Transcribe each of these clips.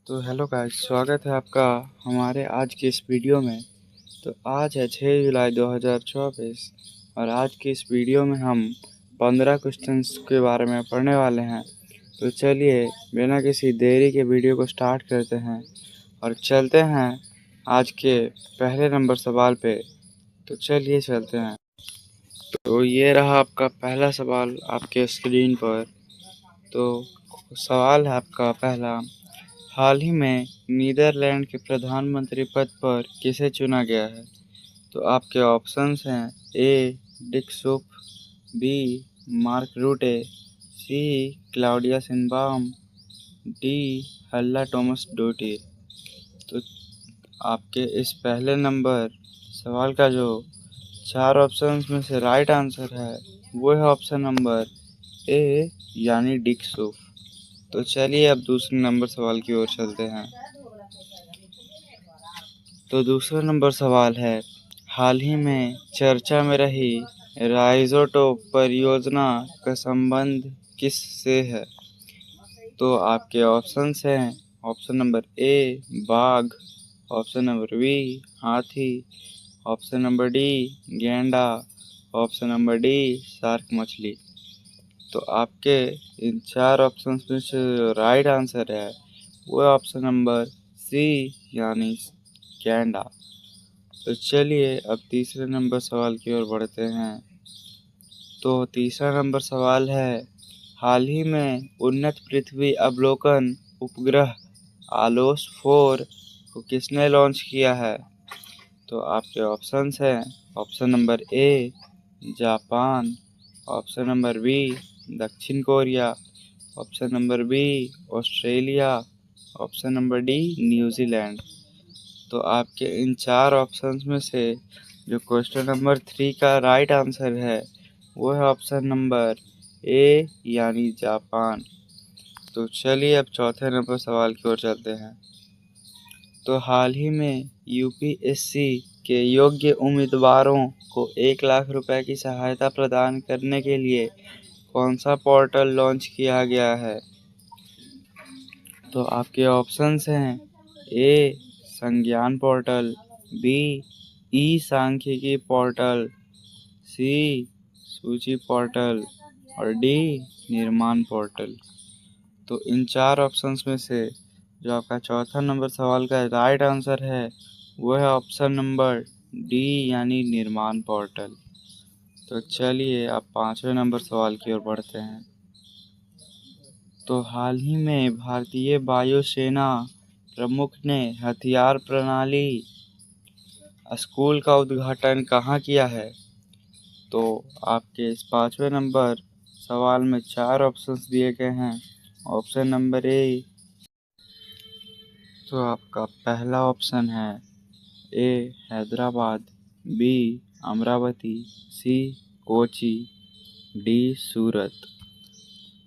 तो hello guys, स्वागत है आपका हमारे आज की इस वीडियो में। तो आज है 6 जुलाई 2024 और आज की इस वीडियो में हम 15 क्वेश्चंस के बारे में पढ़ने वाले हैं। तो चलिए बिना किसी देरी के वीडियो को स्टार्ट करते हैं और चलते हैं आज के पहले नंबर सवाल पे। तो चलिए चलते हैं। तो ये रहा आपका पहला सवाल आपके स्क्रीन पर। तो सवाल है आपका पहला, हाल ही में नीदरलैंड के प्रधानमंत्री पद पर किसे चुना गया है? तो आपके ऑप्शंस हैं ए डिक सूफ, बी मार्क रूटे, सी क्लाउडिया सिनबाम, डी हल्ला टॉमस डोटी। तो आपके इस पहले नंबर सवाल का जो 4 ऑप्शंस में से राइट आंसर है वो है ऑप्शन नंबर ए यानी डिक सूफ। तो चलिए अब दूसरे नंबर सवाल की ओर चलते हैं। तो दूसरा नंबर सवाल है, हाल ही में चर्चा में रही राइजोटोप परियोजना का संबंध किस से है? तो आपके ऑप्शंस हैं ऑप्शन नंबर ए बाघ, ऑप्शन नंबर बी हाथी, ऑप्शन नंबर डी गैंडा, ऑप्शन नंबर डी शार्क मछली। तो आपके इन 4 ऑप्शंस में से राइट आंसर है वो ऑप्शन नंबर सी यानी गैंडा। तो चलिए अब तीसरे नंबर सवाल की ओर बढ़ते हैं। तो तीसरा नंबर सवाल है, हाल ही में उन्नत पृथ्वी अवलोकन उपग्रह आलोस 4 को किसने लॉन्च किया है? तो आपके ऑप्शंस हैं option number A Japan, option number B दक्षिण Korea, option number B Australia, option number D New Zealand. तो आपके इन 4 ऑप्शंस में से जो क्वेश्चन नंबर 3 का राइट आंसर है वो है ऑप्शन नंबर ए यानी जापान। तो चलिए अब चौथे नंबर सवाल की ओर चलते हैं। तो हाल ही में यूपीएससी के योग्य उम्मीदवारों को 1 लाख रुपए की सहायता प्रदान करने के लिए कौन सा पोर्टल लॉन्च किया गया है? तो आपके ऑप्शंस हैं ए संज्ञान पोर्टल, बी ई सांख्यिकी पोर्टल, सी सूची पोर्टल और डी निर्माण पोर्टल। तो इन 4 ऑप्शंस में से जो आपका चौथा नंबर सवाल का राइट आंसर है वो है ऑप्शन नंबर डी यानी निर्माण पोर्टल। तो चलिए अब 5वें नंबर सवाल की ओर बढ़ते हैं। तो हाल ही में भारतीय वायुसेना प्रमुख ने हथियार प्रणाली स्कूल का उद्घाटन कहाँ किया है? तो आपके इस 5वें नंबर सवाल में 4 ऑप्शंस दिए गए हैं। ऑप्शन नंबर ए, तो आपका पहला ऑप्शन है ए हैदराबाद, बी अमरावती, सी कोची, डी सूरत।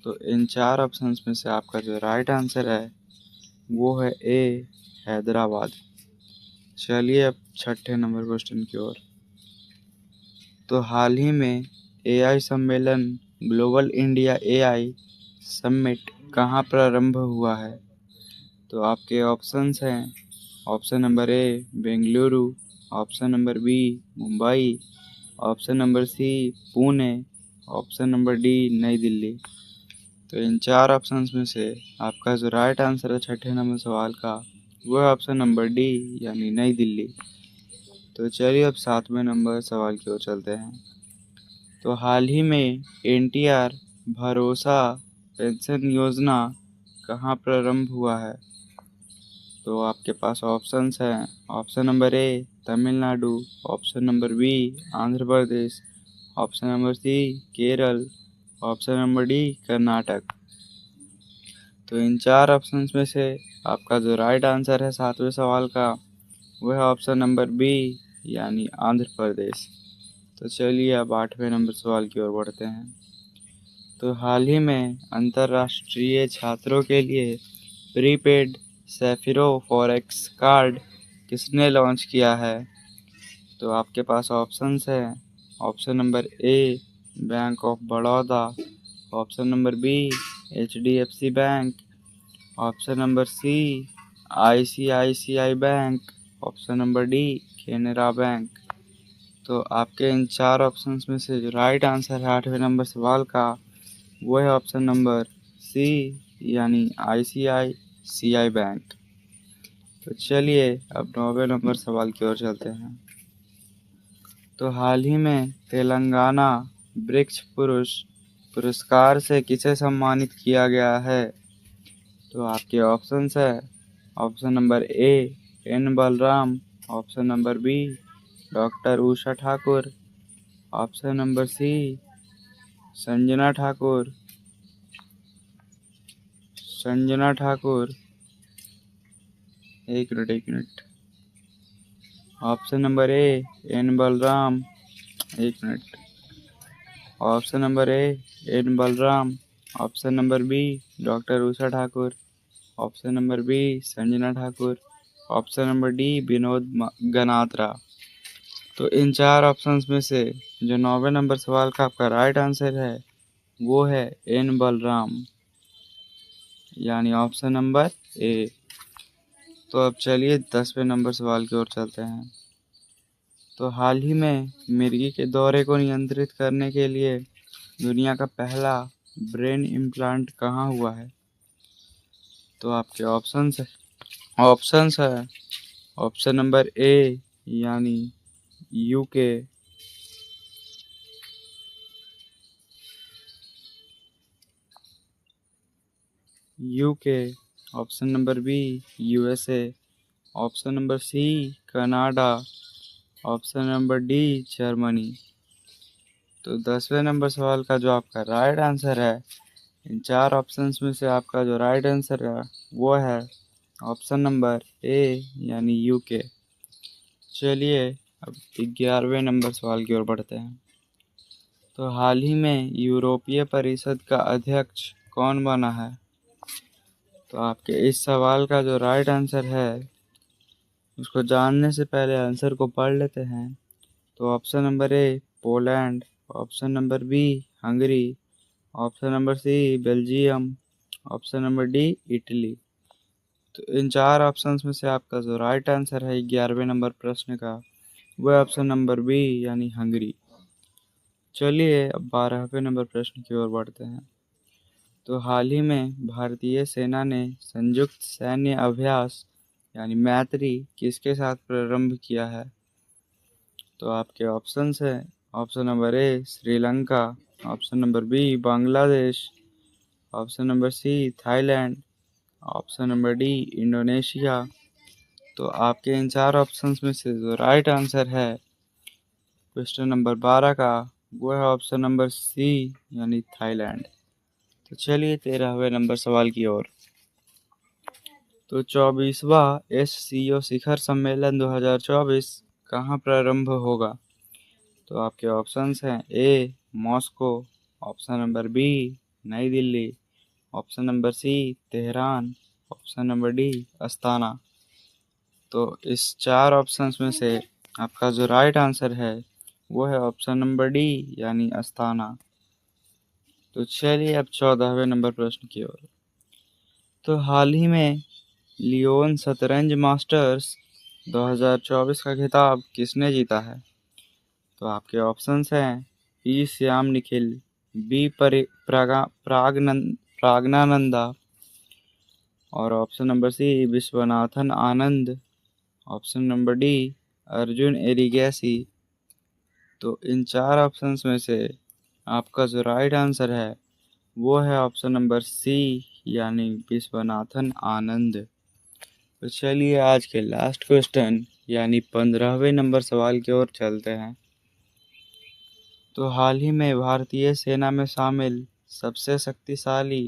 तो इन 4 ऑप्शंस में से आपका जो राइट आंसर है वो है ए हैदराबाद। चलिए अब छठे नंबर क्वेश्चन की ओर। तो हाल ही में एआई सम्मेलन ग्लोबल इंडिया एआई समिट कहाँ प्रारंभ हुआ है? तो आपके ऑप्शंस हैं option number A Bengaluru, option number B Mumbai, option number C Pune, option number D New Delhi. तो इन 4 ऑप्शंस में से आपका जो राइट आंसर है छठे नंबर सवाल का वो है ऑप्शन नंबर डी यानी नई दिल्ली। तो चलिए अब 7वें नंबर सवाल की ओर चलते हैं। तो हाल ही में एनटीआर भरोसा पेंशन योजना कहाँ प्रारंभ हुआ है? तो आपके पास ऑप्शंस हैं option number A Tamil Nadu, option number B Andhra Pradesh, option number C Kerala, option number D Karnataka. तो इन 4 ऑप्शंस में से आपका जो राइट आंसर है 7वें सवाल का वह है ऑप्शन नंबर बी यानी आंध्र प्रदेश। तो चलिए अब 8वें नंबर सवाल की ओर बढ़ते हैं। तो हाल ही में अंतर्राष्ट्रीय छात्रों के लिए प्रीपेड सेफिरो फॉरेक्स कार्ड किसने लॉन्च किया है? तो आपके पास ऑप्शंस हैं option number A Bank of Baroda, option number B HDFC Bank, option number C ICICI Bank, option number D Canara Bank. तो आपके इन चार ऑप्शंस में से जो राइट आंसर है 8वें नंबर सवाल का, वो है ऑप्शन नंबर सी, यानी ICICI बैंक। तो चलिए अब 9वें नंबर सवाल की ओर चलते हैं। तो हाल ही में तेलंगाना वृक्ष पुरुष पुरस्कार से किसे सम्मानित किया गया है? तो आपके ऑप्शंस है option number A N Balaram, option number B doctor Usha Thakur, option number C Sanjana Thakur, एक मिनट। Option number A N Balaram, एक मिनट। Option number A N Balaram, option number B doctor Usha Thakur, option number B Sanjana Thakur, option number D Vinod Ganatra. तो इन चार ऑप्शंस में से जो 9वें नंबर सवाल का आपका राइट आंसर है, वो है एन बलराम, यानी ऑप्शन नंबर ए। तो अब चलिए 10वें नंबर सवाल की ओर चलते हैं। तो हाल ही में मिर्गी के दौरे को नियंत्रित करने के लिए दुनिया का पहला ब्रेन इम्प्लांट कहाँ हुआ है? तो आपके ऑप्शंस है ऑप्शन नंबर ए यानी UK, option number B USA, option number C Canada, option number D Germany. तो 10वें नंबर सवाल का जो आपका राइट आंसर है, इन चार ऑप्शंस में से आपका जो राइट आंसर है वो है ऑप्शन नंबर ए यानी यूके। चलिए अब 11वें नंबर सवाल की ओर बढ़ते हैं। तो हाल ही में यूरोपीय परिषद का अध्यक्ष कौन बना है? तो आपके इस सवाल का जो राइट आंसर है, उसको जानने से पहले आंसर को पढ़ लेते हैं। तो option number A Poland, option number B Hungary, option number C Belgium, option number D Italy. तो इन चार ऑप्शंस में से आपका जो राइट आंसर है 11वें नंबर प्रश्न का, वह ऑप्शन नंबर बी यानी हंगरी। चलिए अब 12वें नंबर प्रश्न की ओर बढ़ते हैं। तो हाल ही में भारतीय सेना ने संयुक्त सैन्य अभ्यास यानी मैत्री किसके साथ प्रारंभ किया है? तो आपके ऑप्शंस है option number A Sri Lanka, option number B Bangladesh, option number C Thailand, option number D Indonesia. तो आपके इन चार ऑप्शंस में से जो राइट आंसर है क्वेश्चन नंबर 12 का, वो है ऑप्शन नंबर सी यानी थाईलैंड। तो चलिए 13वें नंबर सवाल की ओर। तो 24वां SCO शिखर सम्मेलन 2024 कहाँ प्रारंभ होगा? तो आपके ऑप्शंस हैं A Moscow, option number B New Delhi, option number C Tehran, option number D Astana. तो इस चार ऑप्शंस में से आपका जो राइट आंसर है वो है ऑप्शन नंबर डी यानी अस्ताना। तो चलिए अब 14वें नंबर प्रश्न की ओर। तो हाल ही में लियोन शतरंज मास्टर्स 2024 का खिताब किसने जीता है? तो आपके ऑप्शंस हैं पी श्याम निखिल, बी प्राग्नानंदा, और option number C Viswanathan Anand, option number D Arjun Erigaisi. तो इन चार ऑप्शंस में से आपका जो राइट आंसर है वो है ऑप्शन नंबर सी यानी विश्वनाथन आनंद। तो चलिए आज के लास्ट क्वेश्चन यानी 15वें नंबर सवाल की ओर चलते हैं। तो हाल ही में भारतीय सेना में शामिल सबसे शक्तिशाली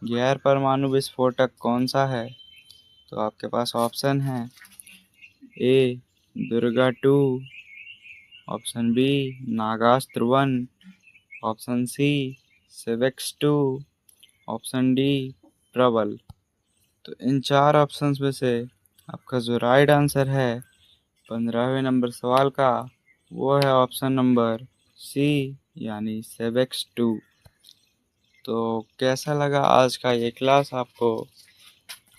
गैर परमाणु विस्फोटक कौन सा है? तो आपके पास ऑप्शन है A Durga 2, option B Nagastra 1, option C सेवेक्स 2, ऑप्शन डी प्रबल। तो इन चार ऑप्शंस में से आपका जो राइट आंसर है 15वें नंबर सवाल का, वो है ऑप्शन नंबर सी यानी सेवेक्स 2। तो कैसा लगा आज का ये क्लास आपको?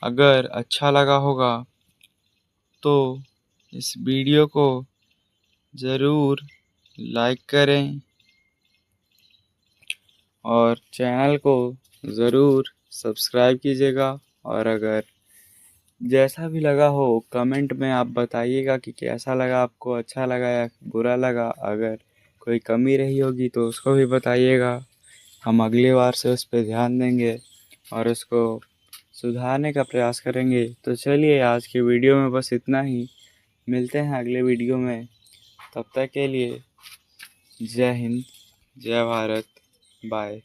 अगर अच्छा लगा होगा तो इस वीडियो को ज़रूर लाइक करें और चैनल को ज़रूर सब्सक्राइब कीजिएगा। और अगर जैसा भी लगा हो कमेंट में आप बताइएगा कि कैसा लगा आपको, अच्छा लगा या बुरा लगा। अगर कोई कमी रही होगी तो उसको भी बताइएगा, हम अगली बार से उस पर ध्यान देंगे और उसको सुधारने का प्रयास करेंगे। तो चलिए आज की वीडियो में बस इतना ही, मिलते हैं अगले वीडियो में। तब तक के लिए जय हिंद, जय भारत, बाय।